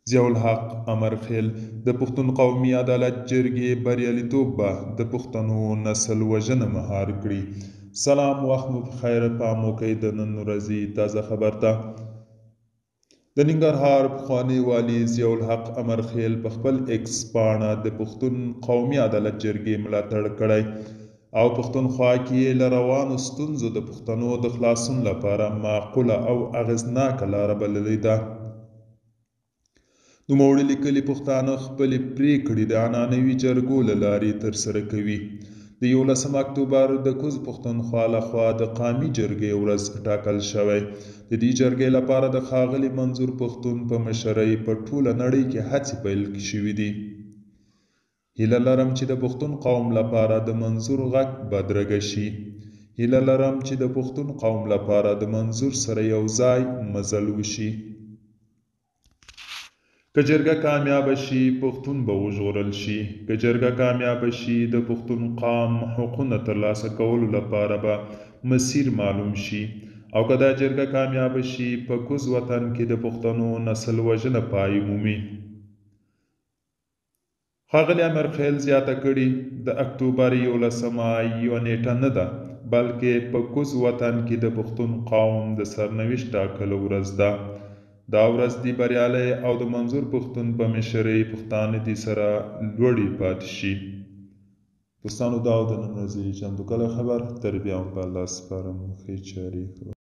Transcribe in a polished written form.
ضیاءالحق امرخیل د پښتون قومي عدالت جرګې بریالیتوب به د پښتنو نسل وژنه مهار کړي. سلام، وخت مو په خیر. پام وکړئ د نن ورځې تازه خبر ته. د ننګرهار پخوانی والي ضیاءالحق امرخیل په خپل ایکس پاڼه د پښتون قومي عدالت جرګې ملاتړ کړی او پښتونخوا کې له روانو ستونزو د پښتنو د خلاصون لپاره معقوله او اغېزناکه لاره بللې ده. نوموړي لیکلي پښتانه خپلې پرېکړې د عنعنوي جرګو له لارې ترسره کوي. د 11 اکتوبر د کوز پښتونخوا لخوا د قامي جرګې ورځ ټاکل شوی. د دې جرګې لپاره د ښاغلي منظور پښتون په مشرۍ په ټوله نړۍ کې هڅې پیل شوي دي. هیله لرم چې د پښتون قوم لپاره د منظور غږ بدرګه شي. هیله لرم چې د پښتون قوم لپاره د منظور سره یو ځای مزل وشي. که جرګه کامیابه شي پښتون به وژغورل شي. که جرګه کامیابه شي د پښتون قام حقونه ترلاسه کولو لپاره به مسیر معلوم شي او که دا جرګه کامیابه شي په کوز وطن کې د پښتنو نسل وژنه پای مومي. ښاغلي امرخیل زیاته کړي د اکتوبر 11 یوه نیټه نه ده بلکې په کوز وطن کې د پښتون قوم د سرنوشت ټاکلو ورځ ده. دا ورځ دې بریالی او د منظور پښتون په مشرۍ پښتانه دې سره لوړې پاتې شي. دوستانو، دا د نن ورځې چمتو کلی خبر. تر بیا هم په الله سپارم. ښې چارې